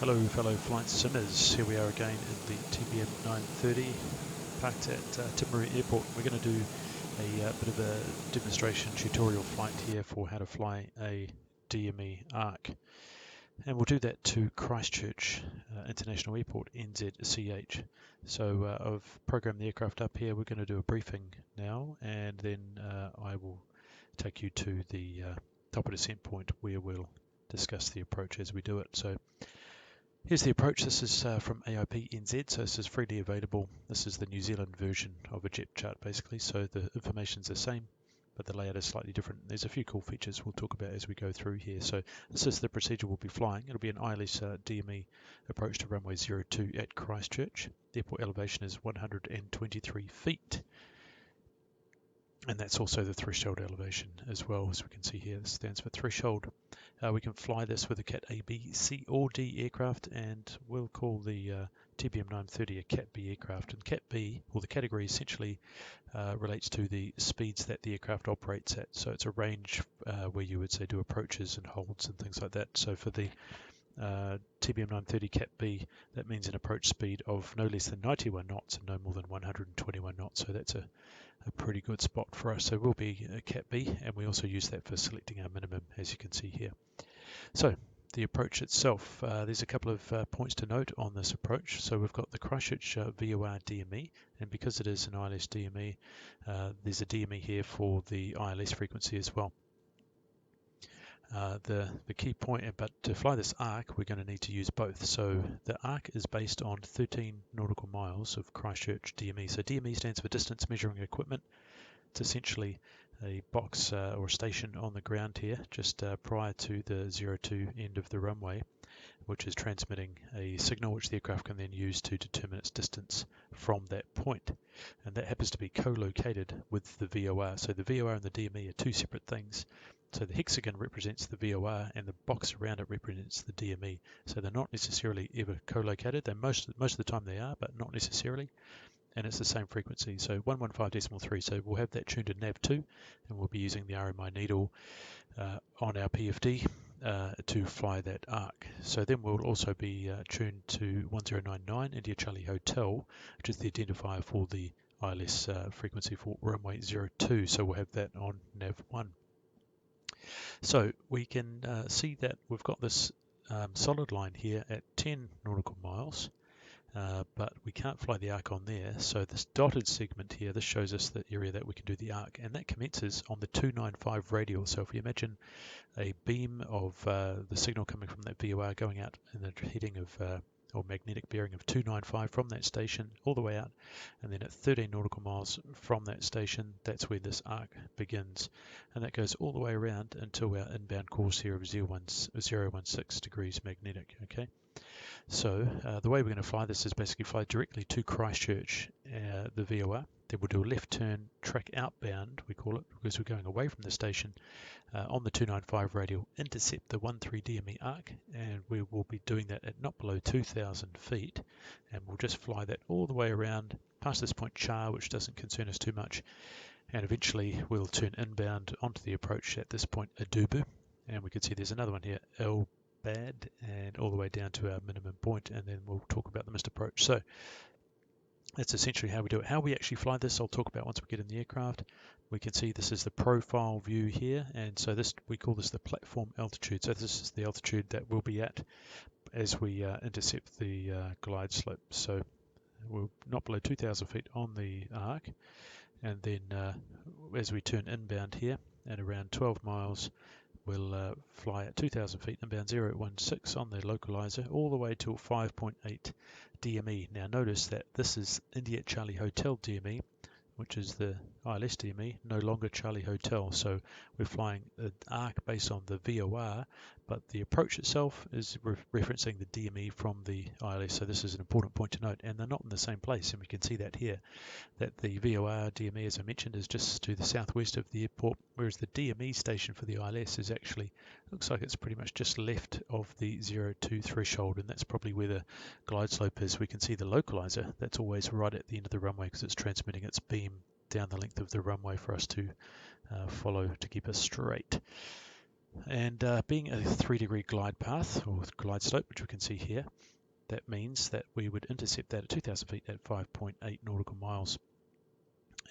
Hello fellow flight simmers, here we are again in the TBM930 parked at Timaru Airport. We're going to do a bit of a demonstration tutorial flight here for how to fly a DME Arc, and we'll do that to Christchurch International Airport, NZCH. So I've programmed the aircraft up here. We're going to do a briefing now, and then I will take you to the top of descent point where we'll discuss the approach as we do it. So here's the approach. This is from AIP NZ, so this is freely available. This is the New Zealand version of a jet chart basically, so the information's the same, but the layout is slightly different. There's a few cool features we'll talk about as we go through here. So this is the procedure we'll be flying. It'll be an ILS DME approach to runway 02 at Christchurch. The airport elevation is 123 feet. And that's also the threshold elevation as well, as we can see here. This stands for threshold. We can fly this with a Cat A, B, C or D aircraft, and we'll call the TBM930 a Cat B aircraft. And Cat B, or the category, essentially relates to the speeds that the aircraft operates at. So it's a range where you would say do approaches and holds and things like that. So for the TBM930 Cat B, that means an approach speed of no less than 91 knots and no more than 121 knots. So that's a pretty good spot for us. So we'll be a Cat B, and we also use that for selecting our minimum, as you can see here. So the approach itself, there's a couple of points to note on this approach. So we've got the Christchurch VOR DME, and because it is an ILS DME, there's a DME here for the ILS frequency as well. The key point, but to fly this ARC, we're going to need to use both. So the ARC is based on 13 nautical miles of Christchurch DME. So DME stands for Distance Measuring Equipment. It's essentially a box or a station on the ground here, just prior to the 02 end of the runway, which is transmitting a signal which the aircraft can then use to determine its distance from that point. And that happens to be co-located with the VOR. So the VOR and the DME are two separate things. So the hexagon represents the VOR and the box around it represents the DME. So they're not necessarily ever co-located. They most of the time they are, but not necessarily. And it's the same frequency, so 115.3. So we'll have that tuned to nav2, and we'll be using the RMI needle on our PFD to fly that ARC. So then we'll also be tuned to 1099 India Charlie Hotel, which is the identifier for the ILS frequency for runway 02. So we'll have that on nav1. So we can see that we've got this solid line here at 10 nautical miles. But we can't fly the ARC on there, so this dotted segment here, this shows us the area that we can do the ARC, and that commences on the 295 radial. So if you imagine a beam of the signal coming from that VOR going out in the heading of or magnetic bearing of 295 from that station all the way out, and then at 13 nautical miles from that station, that's where this ARC begins, and that goes all the way around until our inbound course here of 016 degrees magnetic. Okay. So the way we're going to fly this is basically fly directly to Christchurch, the VOR. Then we'll do a left turn track outbound, we call it, because we're going away from the station on the 295 radial, intercept the 13 DME ARC, and we will be doing that at not below 2,000 feet, and we'll just fly that all the way around past this point Char, which doesn't concern us too much, and eventually we'll turn inbound onto the approach at this point Adubu, and we can see there's another one here, Bad, and all the way down to our minimum point, and then we'll talk about the missed approach. So that's essentially how we do it. How we actually fly this, I'll talk about once we get in the aircraft. We can see this is the profile view here, and so this, we call this the platform altitude. So this is the altitude that we'll be at as we intercept the glide slope. So we're not below 2,000 feet on the ARC, and then as we turn inbound here at around 12 miles, we'll fly at 2,000 feet inbound 016 on the localiser all the way till 5.8 DME. Now notice that this is India Charlie Hotel DME, which is the ILS DME, no longer Charlie Hotel. So we're flying an ARC based on the VOR, but the approach itself is referencing the DME from the ILS. So this is an important point to note, and they're not in the same place, and we can see that here, that the VOR DME, as I mentioned, is just to the southwest of the airport, whereas the DME station for the ILS is actually, looks like it's pretty much just left of the 02 threshold, and that's probably where the glide slope is. We can see the localiser, that's always right at the end of the runway because it's transmitting its beam down the length of the runway for us to follow to keep us straight. And being a 3-degree glide path or glide slope, which we can see here, that means that we would intercept that at 2,000 feet at 5.8 nautical miles.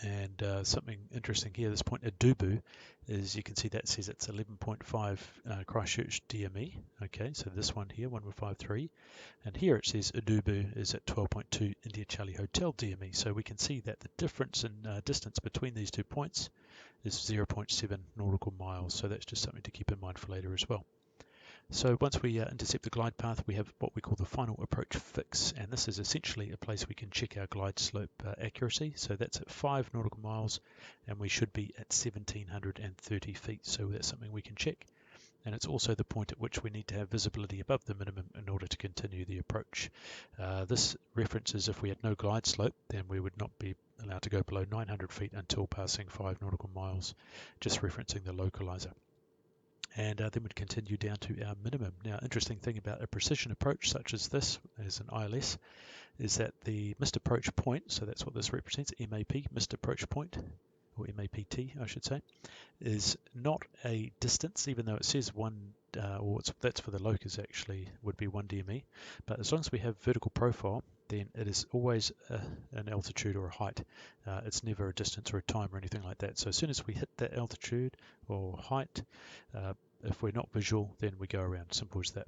And something interesting here, this point at Dubu, is you can see that says it's 11.5 Christchurch DME. Okay, so this one here, 1153, and here it says Adubu is at 12.2 India Charlie Hotel DME. So we can see that the difference in distance between these 2 points is 0.7 nautical miles. So that's just something to keep in mind for later as well. So once we intercept the glide path, we have what we call the final approach fix, and this is essentially a place we can check our glide slope accuracy. So that's at 5 nautical miles, and we should be at 1,730 feet. So that's something we can check, and it's also the point at which we need to have visibility above the minimum in order to continue the approach. This references if we had no glide slope, then we would not be allowed to go below 900 feet until passing 5 nautical miles, just referencing the localiser. And then we'd continue down to our minimum. Now, interesting thing about a precision approach such as this, as an ILS, is that the missed approach point, so that's what this represents, MAP, missed approach point, or MAPT, I should say, is not a distance, even though it says that's for the locus actually, would be 1 DME. But as long as we have vertical profile, then it is always an altitude or a height. It's never a distance or a time or anything like that. So as soon as we hit that altitude or height, if we're not visual, then we go around. Simple as that.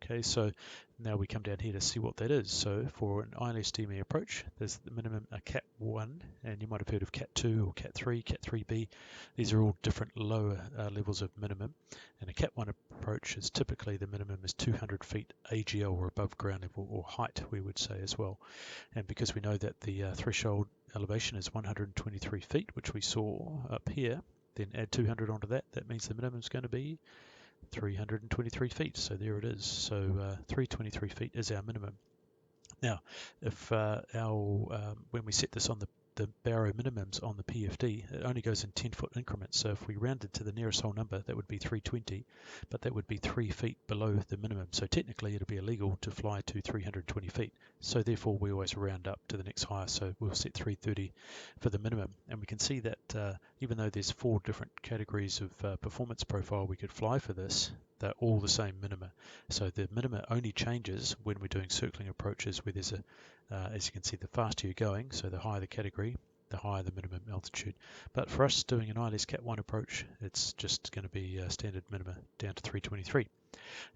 Okay, so now we come down here to see what that is. So for an ILS DME approach, there's the minimum a Cat 1, and you might have heard of Cat 2 or Cat 3, Cat 3B. These are all different lower levels of minimum. And a Cat 1 approach is typically the minimum is 200 feet AGL or above ground level, or height we would say as well. And because we know that the threshold elevation is 123 feet, which we saw up here, then add 200 onto that, that means the minimum is going to be 323 feet. So there it is. So 323 feet is our minimum. Now, if when we set this on the Barrow minimums on the PFD, it only goes in 10-foot increments. So if we rounded to the nearest whole number, that would be 320, but that would be 3 feet below the minimum. So technically, it'd be illegal to fly to 320 feet. So therefore, we always round up to the next highest. So we'll set 330 for the minimum. And we can see that even though there's 4 different categories of performance profile we could fly for this, they're all the same minima. So the minima only changes when we're doing circling approaches where there's as you can see, the faster you're going, so the higher the category, the higher the minimum altitude. But for us doing an ILS Cat 1 approach, it's just going to be standard minima down to 323.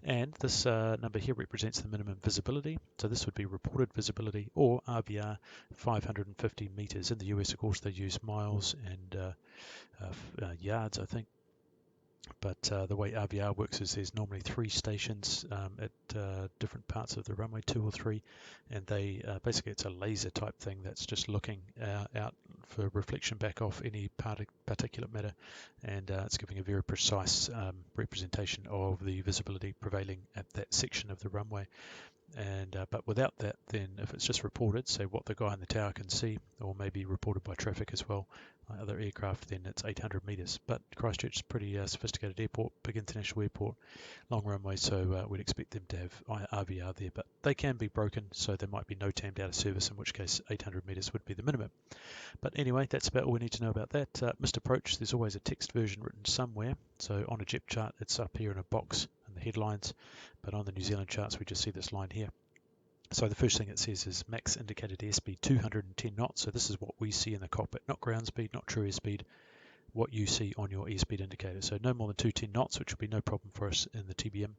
And this number here represents the minimum visibility. So this would be reported visibility, or RVR 550 meters. In the US, of course, they use miles and yards, I think. But the way RVR works is there's normally 3 stations at different parts of the runway, 2 or 3, and they basically it's a laser type thing that's just looking out for reflection back off any particulate matter, and it's giving a very precise representation of the visibility prevailing at that section of the runway. And but without that, then if it's just reported, say what the guy in the tower can see, or maybe reported by traffic as well, other aircraft, then it's 800 meters. But Christchurch is a pretty sophisticated airport, big international airport, long runway, so we'd expect them to have RVR there. But they can be broken, so there might be no tamed out of service, in which case 800 meters would be the minimum. But anyway, that's about all we need to know about that. Missed approach, there's always a text version written somewhere. So on a JEP chart, it's up here in a box in the headlines, but on the New Zealand charts, we just see this line here. So the first thing it says is max indicated airspeed 210 knots. So this is what we see in the cockpit, not ground speed, not true airspeed, what you see on your airspeed indicator. So no more than 210 knots, which will be no problem for us in the TBM.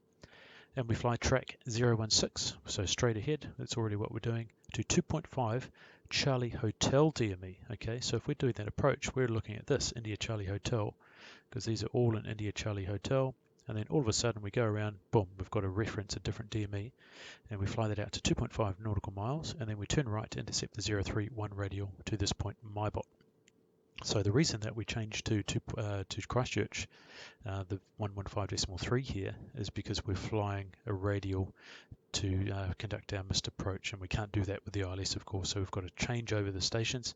And we fly track 016, so straight ahead, that's already what we're doing, to 2.5 Charlie Hotel DME. Okay, so if we're doing that approach, we're looking at this, India Charlie Hotel, because these are all in India Charlie Hotel. And then all of a sudden we go around, boom, we've got a reference, a different DME, and we fly that out to 2.5 nautical miles, and then we turn right to intercept the 031 radial to this point, MyBot. So the reason that we changed to Christchurch, the 115.3 here, is because we're flying a radial to conduct our missed approach, and we can't do that with the ILS, of course, so we've got to change over the stations.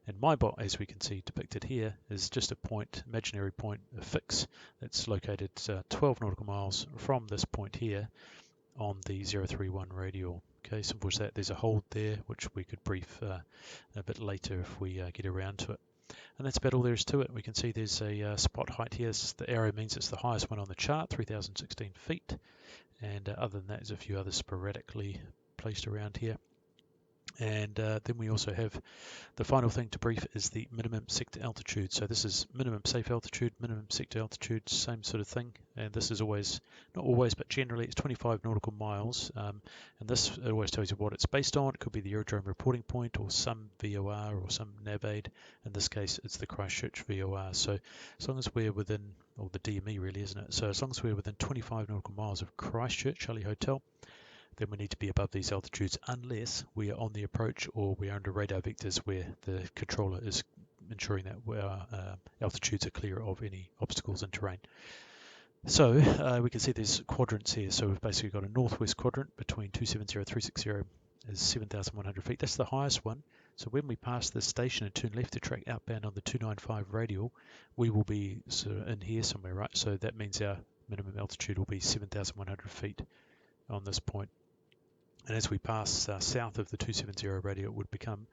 And MyBot, as we can see depicted here, is just a point, imaginary point, a fix that's located 12 nautical miles from this point here on the 031 radial. Okay, simple as that. There's a hold there, which we could brief a bit later if we get around to it. And that's about all there is to it. We can see there's a spot height here. The arrow means it's the highest one on the chart, 3,016 feet. And other than that, there's a few others sporadically placed around here. And then we also have the final thing to brief is the minimum sector altitude. So this is minimum safe altitude, minimum sector altitude, same sort of thing. And this is always, not always, but generally it's 25 nautical miles. And this always tells you what it's based on. It could be the aerodrome reporting point or some VOR or some nav aid. In this case, it's the Christchurch VOR. So as long as we're within, or the DME really, isn't it? So as long as we're within 25 nautical miles of Christchurch, Charlie Hotel, then we need to be above these altitudes unless we are on the approach or we are under radar vectors where the controller is ensuring that our altitudes are clear of any obstacles in terrain. So we can see there's quadrants here. So we've basically got a northwest quadrant between 270 and 360 is 7,100 feet. That's the highest one. So when we pass this station and turn left to track outbound on the 295 radial, we will be sort of in here somewhere, right? So that means our minimum altitude will be 7,100 feet on this point. And as we pass south of the 270 radial, it would become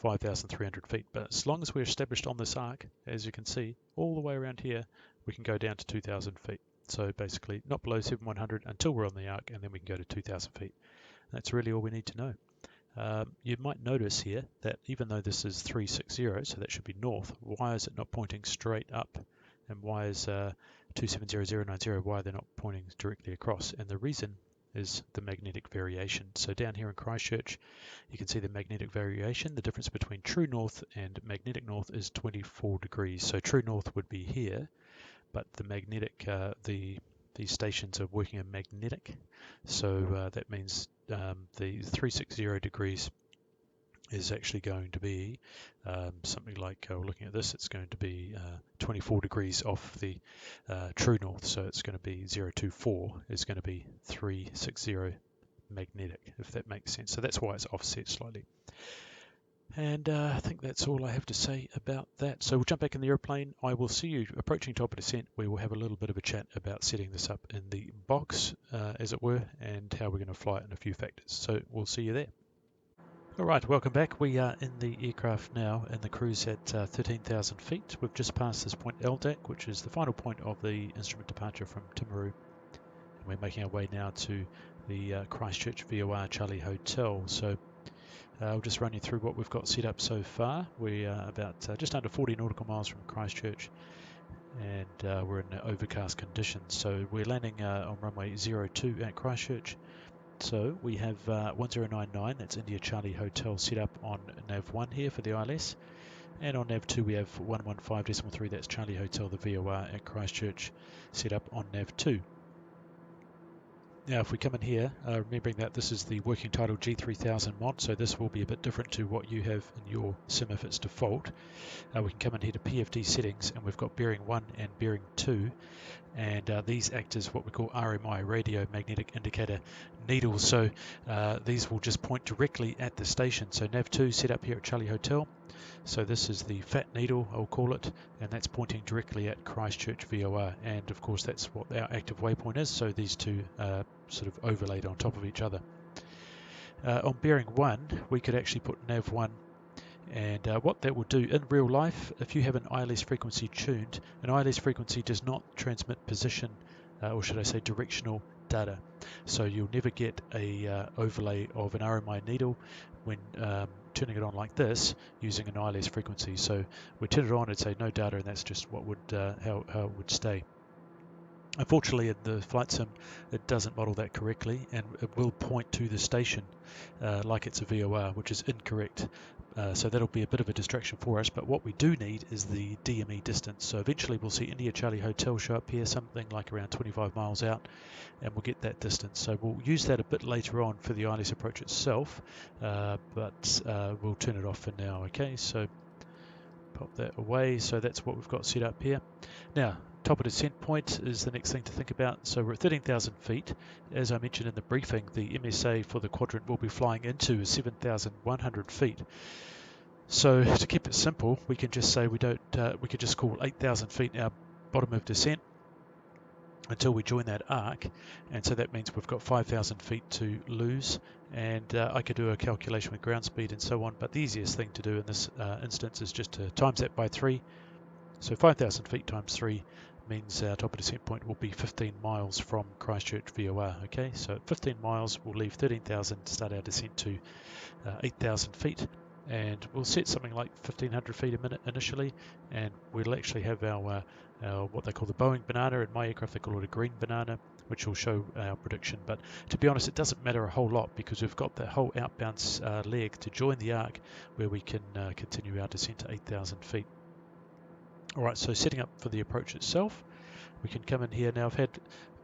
5,300 feet. But as long as we're established on this arc, as you can see, all the way around here, we can go down to 2,000 feet. So basically, not below 7,100 until we're on the arc, and then we can go to 2,000 feet. That's really all we need to know. You might notice here that even though this is 360, so that should be north, why is it not pointing straight up? And why is 270090, why are they not pointing directly across? And the reason is the magnetic variation. So down here in Christchurch, you can see the magnetic variation. The difference between true north and magnetic north is 24 degrees. So true north would be here, but the magnetic, these stations are working in magnetic. So that means the 360 degrees is actually going to be something like, looking at this, it's going to be 24 degrees off the true north. So it's going to be 024 is going to be 360 magnetic, if that makes sense. So that's why it's offset slightly. And I think that's all I have to say about that. So we'll jump back in the airplane. I will see you approaching top of descent. We will have a little bit of a chat about setting this up in the box, as it were, and how we're going to fly it and a few factors. So we'll see you there. Alright, welcome back. We are in the aircraft now and the cruise at 13,000 feet. We've just passed this point LDAC, which is the final point of the instrument departure from Timaru. And we're making our way now to the Christchurch VOR Charlie Hotel. So I'll just run you through what we've got set up so far. We are about just under 40 nautical miles from Christchurch, and we're in overcast conditions. So we're landing on runway 02 at Christchurch. So we have 1099, that's India Charlie Hotel, set up on nav 1 here for the ILS, and on nav 2 we have 115.3, that's Charlie Hotel, the VOR at Christchurch, set up on nav 2. Now if we come in here, remembering that this is the Working Title G3000 mod, so this will be a bit different to what you have in your sim if it's default. We can come in here to PFD settings, and we've got bearing 1 and bearing 2. And these act as what we call RMI, radio magnetic indicator needles. So these will just point directly at the station. So nav2 set up here at Charlie Hotel. So this is the fat needle, I'll call it, and that's pointing directly at Christchurch VOR. And of course that's what our active waypoint is. So these two are sort of overlaid on top of each other. On bearing 1, we could actually put nav 1. And what that will do in real life, if you have an ILS frequency tuned, an ILS frequency does not transmit position, or should I say directional data. So you'll never get a overlay of an RMI needle when turning it on like this using an ILS frequency. So we turn it on, it'd say no data, and that's just what would how it would stay. Unfortunately, in the flight sim, it doesn't model that correctly, and it will point to the station like it's a VOR, which is incorrect. So that'll be a bit of a distraction for us, but what we do need is the DME distance. So eventually we'll see India Charlie Hotel show up here, something like around 25 miles out, and we'll get that distance. So we'll use that a bit later on for the ILS approach itself, but we'll turn it off for now, okay? So pop that away. So that's what we've got set up here. Now, top of descent point is the next thing to think about. So we're at 13,000 feet. As I mentioned in the briefing, the MSA for the quadrant we'll be flying into is 7,100 feet. So to keep it simple, we can just say we could just call 8,000 feet our bottom of descent. until we join that arc, and so that means we've got 5,000 feet to lose, and I could do a calculation with ground speed and so on, but the easiest thing to do in this instance is just to times that by 3. So 5,000 feet times 3 means our top of descent point will be 15 miles from Christchurch VOR. Okay, so at 15 miles we'll leave 13,000 to start our descent to 8,000 feet, and we'll set something like 1,500 feet a minute initially, and we'll actually have our what they call the Boeing banana. In my aircraft they call it a green banana, which will show our prediction. But to be honest, it doesn't matter a whole lot because we've got the whole outbound leg to join the arc where we can continue our descent to 8,000 feet. Alright, so setting up for the approach itself, we can come in here. Now I've had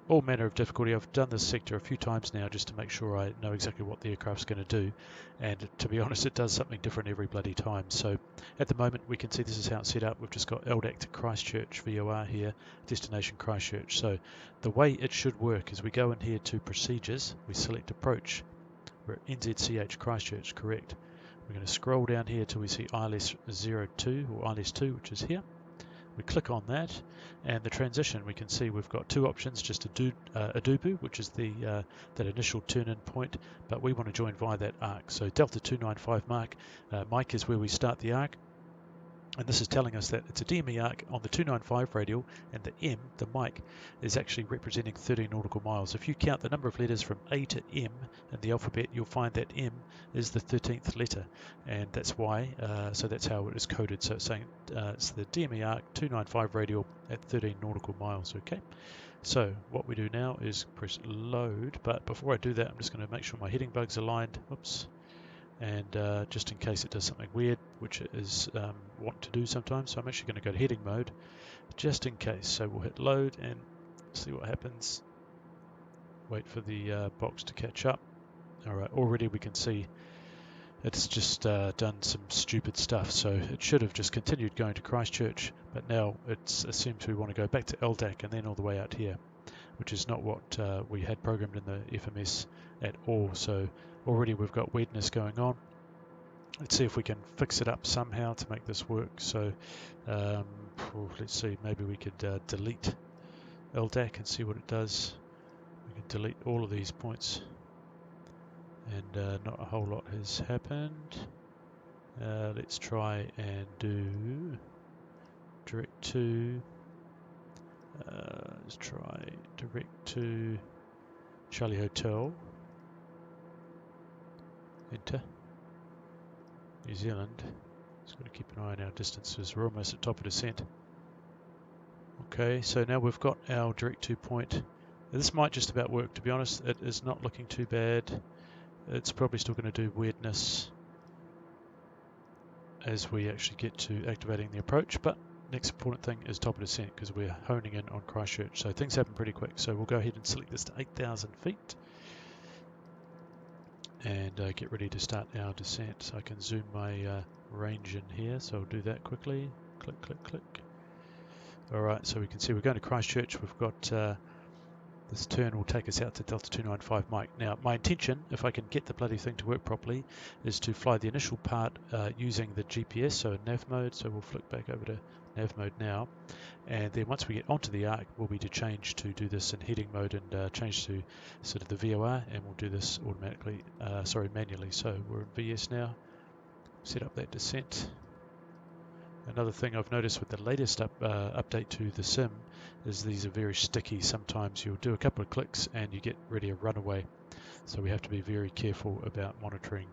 all manner of difficulty. I've done this sector a few times now just to make sure I know exactly what the aircraft's going to do, and to be honest it does something different every bloody time. So at the moment we can see this is how it's set up. We've just got LDAC to Christchurch VOR here, destination Christchurch. So the way it should work is we go in here to procedures, we select approach, we're at NZCH Christchurch, correct. We're going to scroll down here till we see ILS 02 or ILS 2, which is here. We click on that, and the transition, we can see we've got two options, just a Adubu, which is the that initial turn-in point, but we want to join via that arc. So Delta 295 Mike is where we start the arc, and this is telling us that it's a DME arc on the 295 radial, and the M, the Mike, is actually representing 13 nautical miles. If you count the number of letters from A to M in the alphabet, you'll find that M is the 13th letter, and that's why, so that's how it is coded. So it's saying it's the DME arc 295 radial at 13 nautical miles, okay? So what we do now is press load, but before I do that, I'm just going to make sure my heading bug's aligned. Whoops. And just in case it does something weird, which it is want to do sometimes, so I'm actually going to go to heading mode just in case. So we'll hit load and see what happens. Wait for the box to catch up. Alright, already we can see it's just done some stupid stuff, so it should have just continued going to Christchurch, but now it assumes we want to go back to LDAC and then all the way out here, which is not what we had programmed in the FMS at all. So already we've got weirdness going on. Let's see if we can fix it up somehow to make this work. So let's see, maybe we could delete LDAC and see what it does. We can delete all of these points, and not a whole lot has happened. Let's try and do direct to, let's try direct to Charlie Hotel, enter, New Zealand. Just got to keep an eye on our distances. We're almost at top of descent. Okay, so now we've got our direct to point. This might just about work, to be honest. It is not looking too bad. It's probably still going to do weirdness as we actually get to activating the approach, but next important thing is top of descent because we're honing in on Christchurch, so things happen pretty quick. So we'll go ahead and select this to 8,000 feet and get ready to start our descent. So I can zoom my range in here, so I'll do that quickly. Click, click, click. Alright, so we can see we're going to Christchurch. We've got this turn will take us out to Delta 295 Mike. Now, my intention, if I can get the bloody thing to work properly, is to fly the initial part using the GPS, so in nav mode. So we'll flick back over to nav mode now. And then once we get onto the arc, we'll be to change to do this in heading mode and change to sort of the VOR, and we'll do this automatically, manually. So we're in VS now. Set up that descent. Another thing I've noticed with the latest update to the sim is these are very sticky. Sometimes you'll do a couple of clicks and you get ready a runaway. So we have to be very careful about monitoring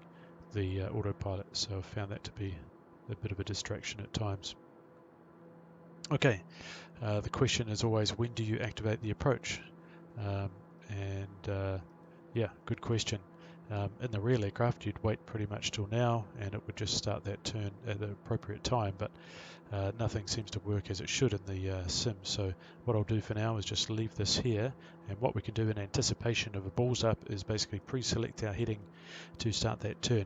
the autopilot. So I've found that to be a bit of a distraction at times. Okay, the question is always, when do you activate the approach? Yeah, good question. In the real aircraft, you'd wait pretty much till now, and it would just start that turn at the appropriate time, but nothing seems to work as it should in the sim. So what I'll do for now is just leave this here, and what we can do in anticipation of a balls up is basically pre-select our heading to start that turn.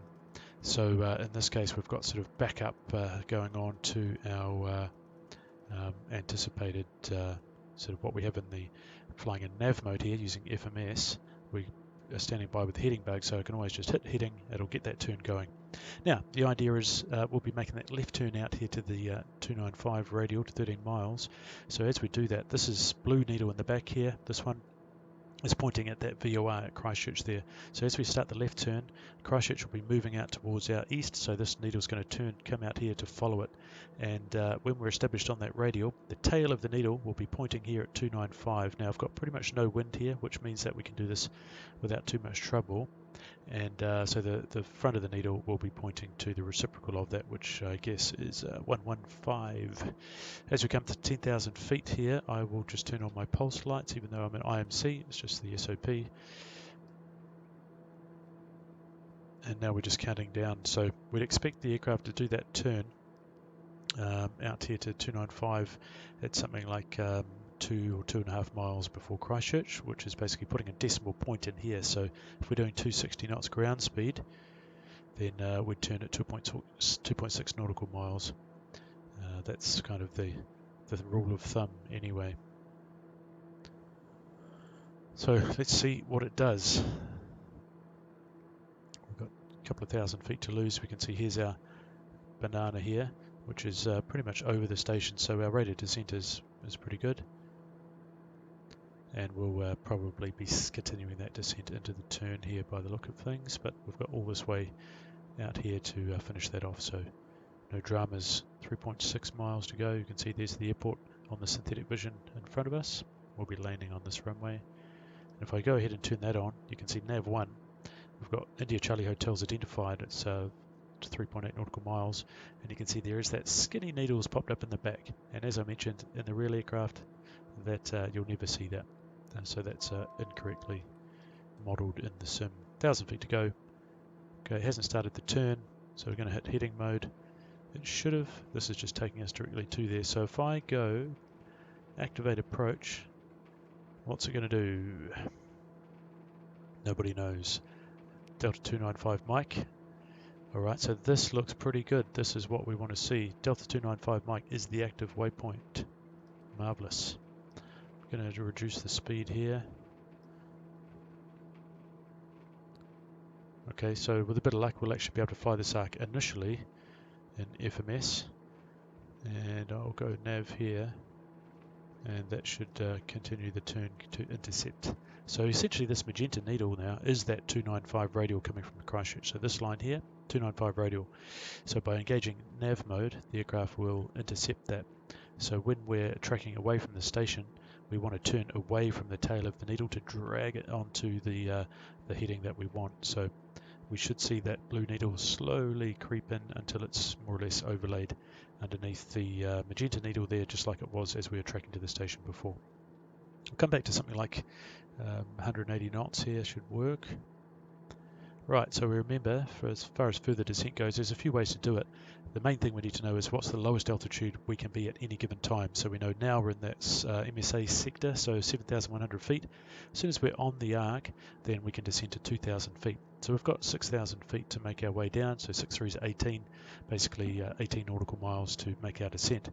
So in this case, we've got sort of backup going on to our anticipated sort of what we have in the flying in nav mode here using FMS. We standing by with the heading bug, so I can always just hit heading, it'll get that turn going. Now, the idea is we'll be making that left turn out here to the 295 radial to 13 miles. So as we do that, this is blue needle in the back here. This one is pointing at that VOR at Christchurch there. So as we start the left turn, Christchurch will be moving out towards our east, so this needle is going to come out here to follow it. And when we're established on that radial, the tail of the needle will be pointing here at 295. Now I've got pretty much no wind here, which means that we can do this without too much trouble. And so the front of the needle will be pointing to the reciprocal of that, which I guess is 115. As we come to 10,000 feet here, I will just turn on my pulse lights, even though I'm in IMC, it's just the SOP. And now we're just counting down. So we'd expect the aircraft to do that turn out here to 295 at something like 2 or 2.5 miles before Christchurch, which is basically putting a decimal point in here. So if we're doing 260 knots ground speed, then we'd turn at 2.6 nautical miles. That's kind of the rule of thumb anyway. So let's see what it does. We've got a couple of thousand feet to lose. We can see here's our banana here, which is pretty much over the station, so our rate of descent is pretty good. And we'll probably be continuing that descent into the turn here by the look of things, but we've got all this way out here to finish that off, so no dramas. 3.6 miles to go. You can see there's the airport on the synthetic vision in front of us. We'll be landing on this runway. And if I go ahead and turn that on, you can see nav 1. We've got India Charlie Hotels identified. It's 3.8 nautical miles, and you can see there is that skinny needles popped up in the back. And as I mentioned, in the real aircraft, that you'll never see that. So that's incorrectly modelled in the sim. 1,000 feet to go. Okay, it hasn't started the turn, so we're going to hit heading mode. It should have. This is just taking us directly to there. So if I go activate approach, what's it going to do? Nobody knows. Delta 295 mic. Alright, so this looks pretty good. This is what we want to see. Delta 295 mic is the active waypoint. Marvellous. I'm going to reduce the speed here. Okay, so with a bit of luck we'll actually be able to fly this arc initially in FMS. And I'll go nav here. And that should continue the turn to intercept. So essentially this magenta needle now is that 295 radial coming from the Christchurch. So this line here, 295 radial. So by engaging nav mode, the aircraft will intercept that. So when we're tracking away from the station, we want to turn away from the tail of the needle to drag it onto the heading that we want. So we should see that blue needle slowly creep in until it's more or less overlaid underneath the magenta needle there, just like it was as we were tracking to the station before. We'll come back to something like 180 knots here should work. Right, so we remember, for as far as further descent goes, there's a few ways to do it. The main thing we need to know is what's the lowest altitude we can be at any given time. So we know now we're in that MSA sector, so 7,100 feet. As soon as we're on the arc, then we can descend to 2,000 feet. So we've got 6,000 feet to make our way down, so 6 3 is 18, basically 18 nautical miles to make our descent.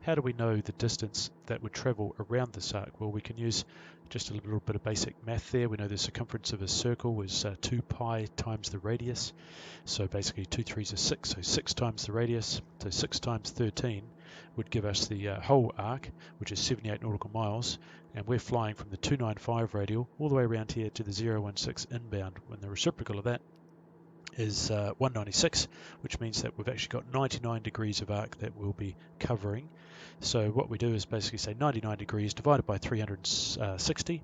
How do we know the distance that would travel around this arc? Well, we can use just a little bit of basic math there. We know the circumference of a circle is 2 pi times the radius. So basically 2 3s is 6, so 6 times the radius. So 6 times 13 would give us the whole arc, which is 78 nautical miles. And we're flying from the 295 radial all the way around here to the 016 inbound, when the reciprocal of that is 196, which means that we've actually got 99 degrees of arc that we'll be covering. So what we do is basically say 99 degrees divided by 360.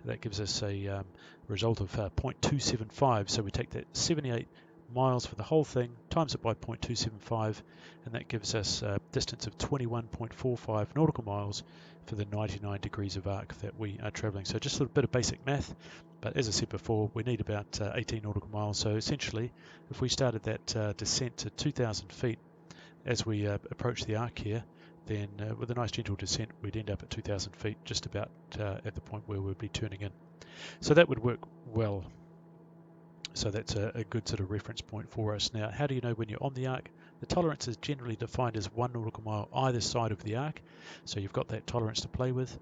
That gives us a result of 0.275. So we take that 78 miles for the whole thing, times it by 0.275, and that gives us a distance of 21.45 nautical miles for the 99 degrees of arc that we are travelling. So just a little bit of basic math, but as I said before, we need about 18 nautical miles. So essentially, if we started that descent to 2,000 feet as we approach the arc here, then with a nice gentle descent, we'd end up at 2,000 feet, just about at the point where we'd be turning in. So that would work well. So that's a good sort of reference point for us. Now, how do you know when you're on the arc? The tolerance is generally defined as 1 nautical mile either side of the arc. So you've got that tolerance to play with.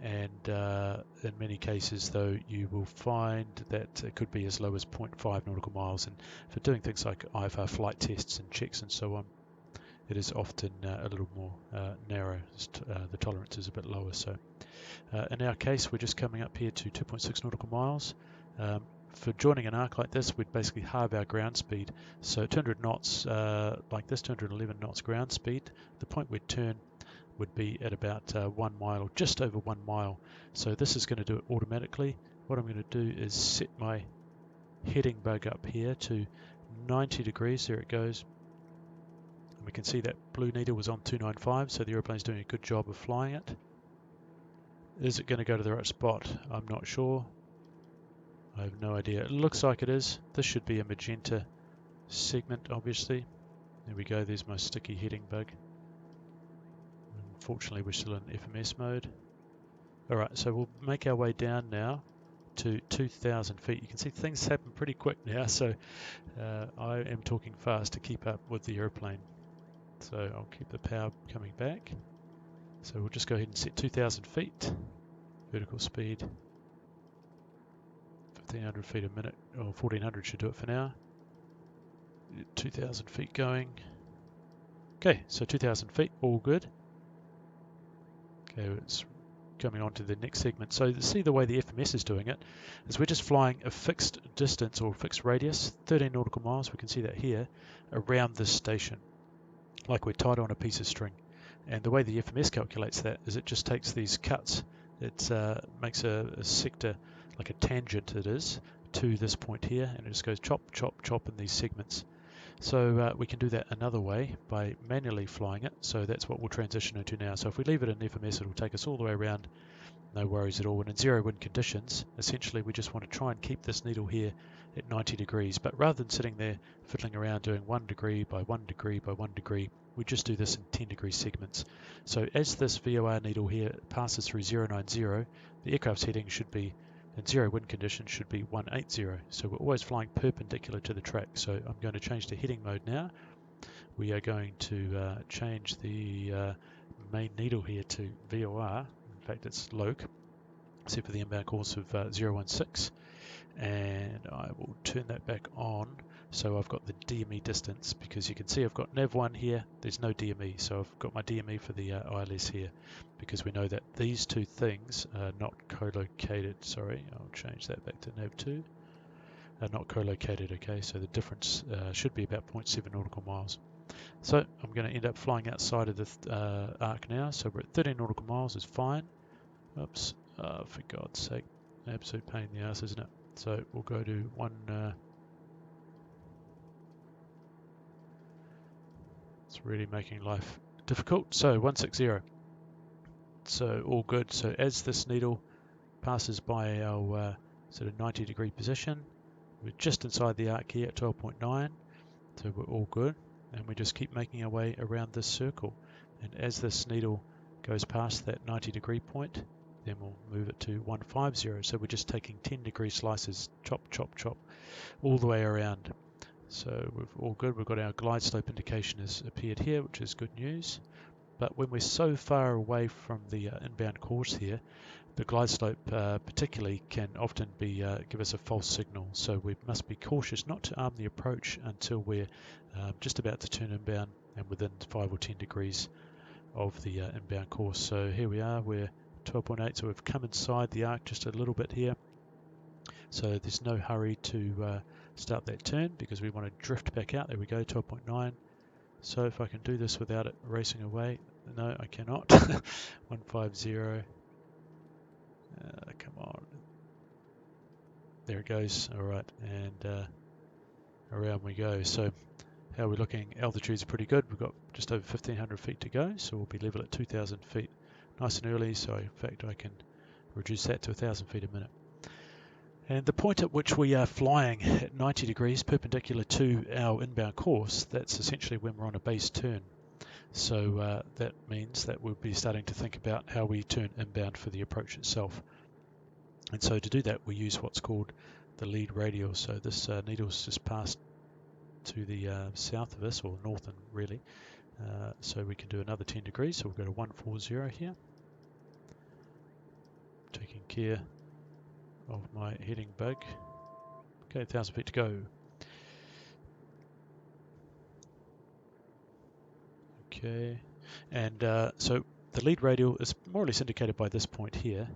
and in many cases though you will find that it could be as low as 0.5 nautical miles, and for doing things like IFR flight tests and checks and so on, it is often a little more narrow. The tolerance is a bit lower. So in our case, we're just coming up here to 2.6 nautical miles. For joining an arc like this, we'd basically halve our ground speed. So 200 knots, like this, 211 knots ground speed. The point we'd turn would be at about 1 mile, or just over 1 mile. So this is going to do it automatically. What I'm going to do is set my heading bug up here to 90 degrees. There it goes. And we can see that blue needle was on 295, so the aeroplane's doing a good job of flying it. Is it going to go to the right spot? I'm not sure. I have no idea. It looks like it is. This should be a magenta segment, obviously. There we go. There's my sticky heading bug. Unfortunately, we're still in FMS mode. Alright, so we'll make our way down now to 2,000 feet. You can see things happen pretty quick now, so I am talking fast to keep up with the airplane. So I'll keep the power coming back. So we'll just go ahead and set 2,000 feet. Vertical speed 1,500 feet a minute, or 1,400 should do it for now. 2,000 feet going. Okay, so 2,000 feet, all good. Okay, it's coming on to the next segment. So see the way the FMS is doing it is we're just flying a fixed distance or fixed radius, 13 nautical miles, we can see that here, around this station, like we're tied on a piece of string. And the way the FMS calculates that is it just takes these cuts, it makes a sector, like a tangent it is, to this point here, and it just goes chop, chop, chop in these segments. So we can do that another way by manually flying it. So that's what we'll transition into now. So if we leave it in FMS, it'll take us all the way around, no worries at all. And in zero wind conditions, essentially we just want to try and keep this needle here at 90 degrees. But rather than sitting there fiddling around doing 1 degree by 1 degree by 1 degree, we just do this in 10 degree segments. So as this VOR needle here passes through 090, the aircraft's heading should be, in zero wind conditions, should be 180. So we're always flying perpendicular to the track. So I'm going to change to heading mode now. We are going to change the main needle here to VOR. In fact, it's loc, except for the inbound course of 016. And I will turn that back on. So I've got the DME distance, because you can see I've got nav1 here, there's no DME, so I've got my DME for the ILS here, because we know that these two things are not co-located. Sorry, I'll change that back to nav2. Not co-located, okay, so the difference should be about 0.7 nautical miles. So I'm going to end up flying outside of the arc now, so we're at 13 nautical miles is fine. Oops, for God's sake, absolute pain in the ass, isn't it? So we'll go to it's really making life difficult. So 160. So all good. So as this needle passes by our sort of 90 degree position, we're just inside the arc here at 12.9. So we're all good. And we just keep making our way around this circle. And as this needle goes past that 90 degree point, then we'll move it to 150. So we're just taking 10 degree slices, chop, chop, chop, all the way around. So we're all good. We've got our glide slope indication has appeared here, which is good news. But when we're so far away from the inbound course here, the glide slope particularly can often be give us a false signal. So we must be cautious not to arm the approach until we're just about to turn inbound and within 5 or 10 degrees of the inbound course. So here we are, we're 12.8, so we've come inside the arc just a little bit here. So there's no hurry to start that turn, because we want to drift back out. There we go, 12.9. So if I can do this without it racing away, no, I cannot. 150. Come on. There it goes. All right, and around we go. So how are we looking? Altitudes are pretty good. We've got just over 1,500 feet to go, so we'll be level at 2,000 feet nice and early. So in fact, I can reduce that to 1,000 feet a minute. And the point at which we are flying at 90 degrees perpendicular to our inbound course, that's essentially when we're on a base turn. So that means that we'll be starting to think about how we turn inbound for the approach itself. And so to do that, we use what's called the lead radial. So this needle's just passed to the south of us, or northern really. So we can do another 10 degrees. So we'll go to 140 here. taking care of my heading bug. Okay, 1,000 feet to go. Okay, and so the lead radial is more or less indicated by this point here.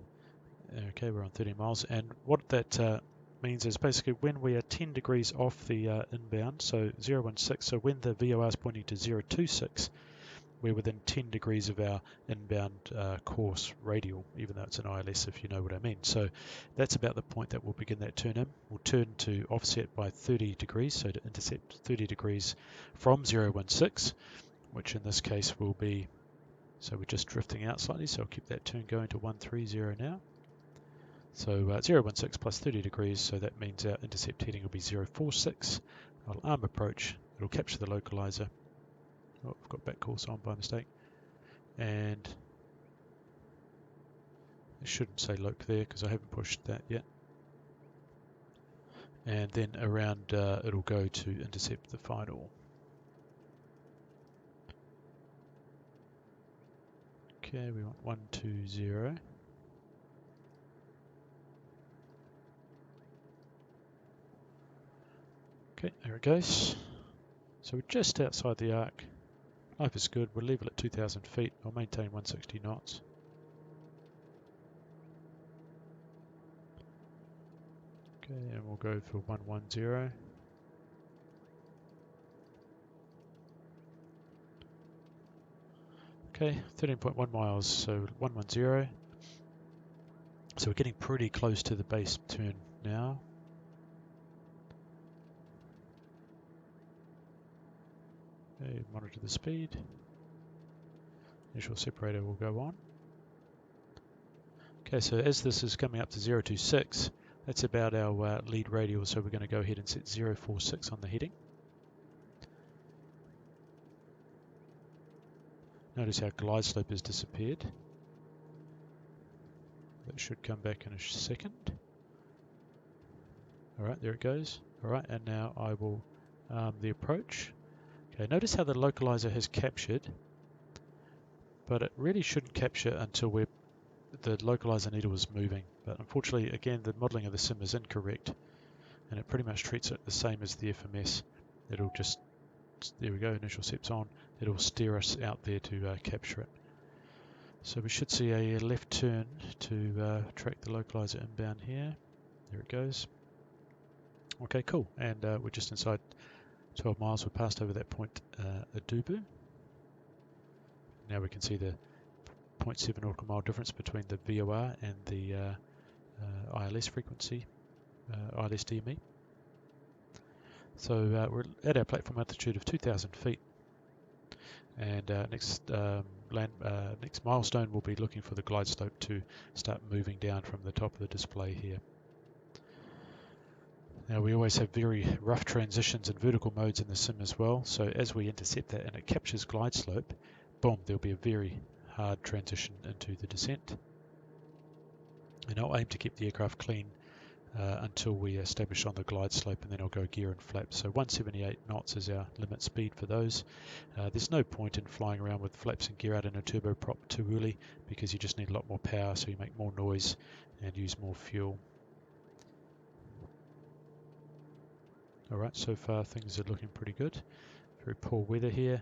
Okay, we're on 13 miles, and what that means is basically when we are 10 degrees off the inbound, so 016, so when the VOR is pointing to 026, we're within 10 degrees of our inbound course radial, even though it's an ILS, if you know what I mean. So that's about the point that we'll begin that turn in. We'll turn to offset by 30 degrees, so to intercept 30 degrees from 016, which in this case will be, so we're just drifting out slightly, so I'll keep that turn going to 130 now. So 016 plus 30 degrees, so that means our intercept heading will be 046. I'll arm approach, it'll capture the localiser. Oh, I've got back course on by mistake. And it shouldn't say loc there because I haven't pushed that yet. And then around it'll go to intercept the final. Okay, we want 120. Okay, there it goes. So we're just outside the arc. Life is good. We'll level at 2,000 feet. I'll maintain 160 knots. Okay, and we'll go for 110. Okay, 13.1 miles, so 110. So we're getting pretty close to the base turn now. Okay, monitor the speed. Initial separator will go on. Okay, so as this is coming up to 026, that's about our lead radial, so we're going to go ahead and set 046 on the heading. Notice our glide slope has disappeared. That should come back in a second. Alright, there it goes. Alright, and now I will arm the approach. Okay, notice how the localiser has captured, but it really shouldn't capture until the localiser needle is moving. But unfortunately, again, the modelling of the sim is incorrect, and it pretty much treats it the same as the FMS. It'll just, there we go, initial sep's on. It'll steer us out there to capture it. So we should see a left turn to track the localiser inbound here. There it goes. Okay, cool. And we're just inside 12 miles. We're passed over that point, Adubu. Now we can see the 0.7 nautical mile difference between the VOR and the ILS frequency, ILS DME. So we're at our platform altitude of 2,000 feet. And next milestone, we'll be looking for the glide slope to start moving down from the top of the display here. Now we always have very rough transitions and vertical modes in the sim as well, so as we intercept that and it captures glide slope, boom, there'll be a very hard transition into the descent. And I'll aim to keep the aircraft clean until we establish on the glide slope, and then I'll go gear and flap. So 178 knots is our limit speed for those. There's no point in flying around with flaps and gear out in a turboprop too early, because you just need a lot more power, so you make more noise and use more fuel. Alright, so far things are looking pretty good. Very poor weather here.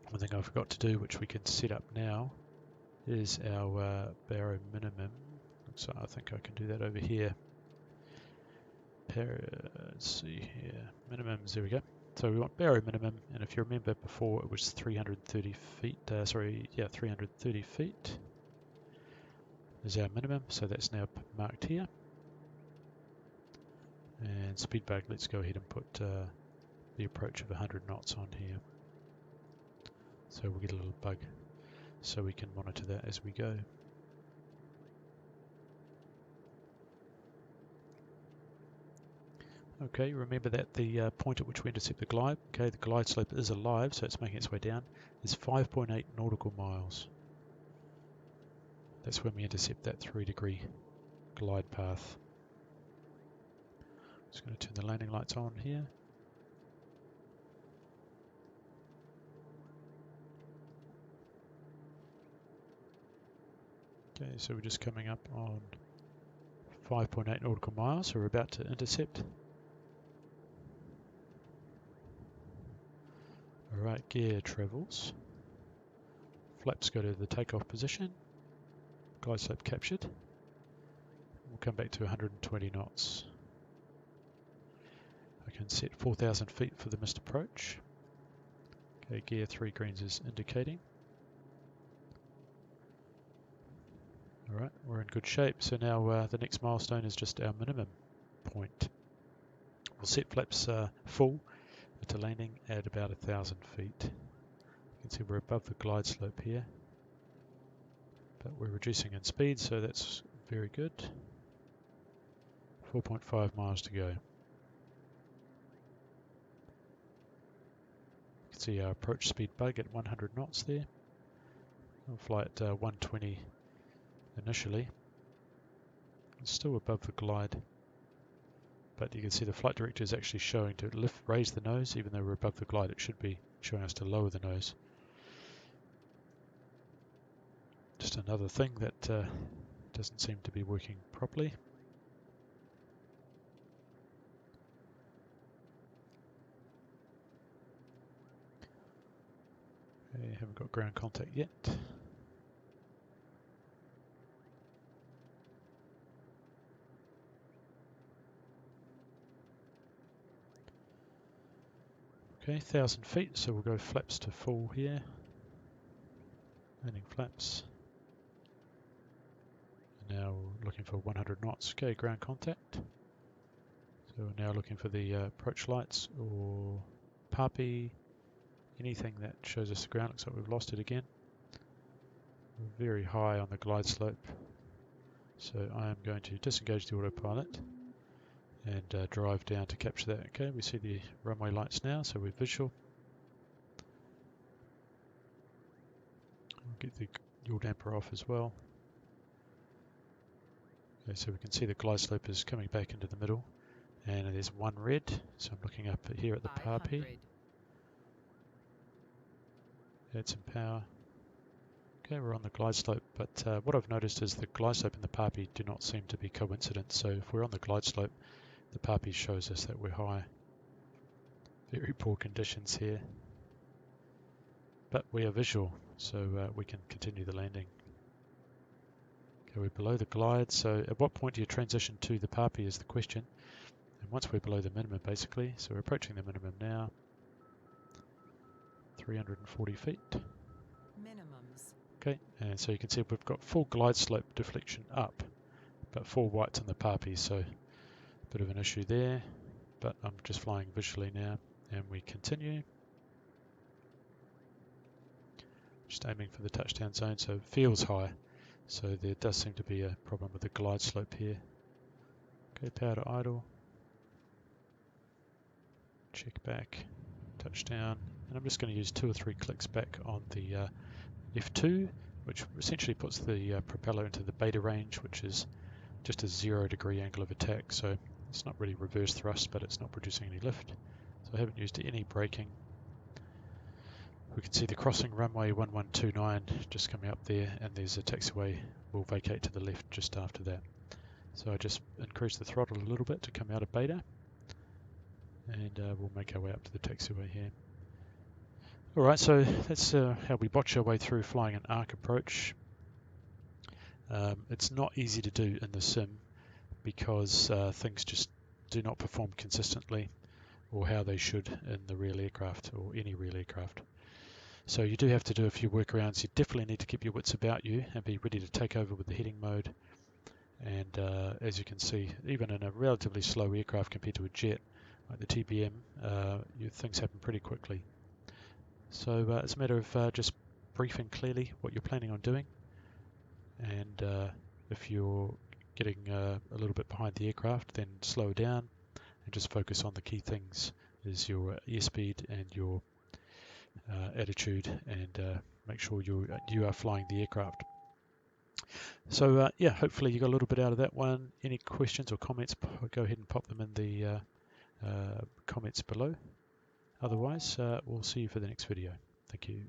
One thing I forgot to do, which we can set up now, is our baro minimum. So I think I can do that over here. Let's see here, minimums, there we go. So we want baro minimum, and if you remember before it was 330 feet, 330 feet is our minimum, so that's now marked here. And speed bug, let's go ahead and put the approach of 100 knots on here. So we'll get a little bug so we can monitor that as we go. Okay, remember that the point at which we intercept the glide, okay, the glide slope is alive, so it's making its way down, is 5.8 nautical miles. That's when we intercept that 3-degree glide path. Just going to turn the landing lights on here. Okay, so we're just coming up on 5.8 nautical miles, so we're about to intercept. Alright, gear travels. Flaps go to the takeoff position. Glide slope captured. We'll come back to 120 knots. I can set 4,000 feet for the missed approach. Okay, gear 3 greens is indicating. Alright, we're in good shape. So now the next milestone is just our minimum point. We'll set flaps full to landing at about 1,000 feet. You can see we're above the glide slope here, but we're reducing in speed, so that's very good. 4.5 miles to go. You can see our approach speed bug at 100 knots there. We'll fly at 120 initially. It's still above the glide, but you can see the flight director is actually showing to raise the nose. Even though we're above the glide, it should be showing us to lower the nose. Just another thing that doesn't seem to be working properly. Okay, haven't got ground contact yet. Okay, 1,000 feet, so we'll go flaps to full here. Landing flaps. And now we're looking for 100 knots. Okay, ground contact. So we're now looking for the approach lights or PAPI, anything that shows us the ground. Looks like we've lost it again. We're very high on the glide slope. So I am going to disengage the autopilot and drive down to capture that. Okay, we see the runway lights now, so we're visual. I'll get the yaw damper off as well. Okay, so we can see the glide slope is coming back into the middle, and there's one red, so I'm looking up here at the PAPI. Add some power. Okay, we're on the glide slope, but what I've noticed is the glide slope and the PAPI do not seem to be coincident, so if we're on the glide slope, the PAPI shows us that we're high. Very poor conditions here, but we are visual, so we can continue the landing. Okay, we're below the glide, so at what point do you transition to the PAPI is the question. And once we're below the minimum, basically, so we're approaching the minimum now, 340 feet. Minimums. Okay, and so you can see we've got full glide slope deflection up, but 4 whites on the PAPI, so a bit of an issue there, but I'm just flying visually now, and we continue. Just aiming for the touchdown zone, so it feels high, so there does seem to be a problem with the glide slope here. Okay, power to idle. Check back, touchdown, and I'm just going to use 2 or 3 clicks back on the F2, which essentially puts the propeller into the beta range, which is just a 0-degree angle of attack, so it's not really reverse thrust, but it's not producing any lift. So I haven't used any braking. We can see the crossing runway 1129 just coming up there, and there's a taxiway. We'll vacate to the left just after that. So I just increase the throttle a little bit to come out of beta, and we'll make our way up to the taxiway here. Alright, so that's how we botch our way through flying an arc approach. It's not easy to do in the sim because things just do not perform consistently or how they should in the real aircraft or any real aircraft. So you do have to do a few workarounds. You definitely need to keep your wits about you and be ready to take over with the heading mode. And as you can see, even in a relatively slow aircraft compared to a jet like the TBM, things happen pretty quickly. So it's a matter of just briefing clearly what you're planning on doing, and if you're getting a little bit behind the aircraft, then slow down and just focus on the key things, is your airspeed and your attitude, and make sure you are flying the aircraft. So yeah, hopefully you got a little bit out of that one. Any questions or comments, go ahead and pop them in the comments below. Otherwise, we'll see you for the next video. Thank you.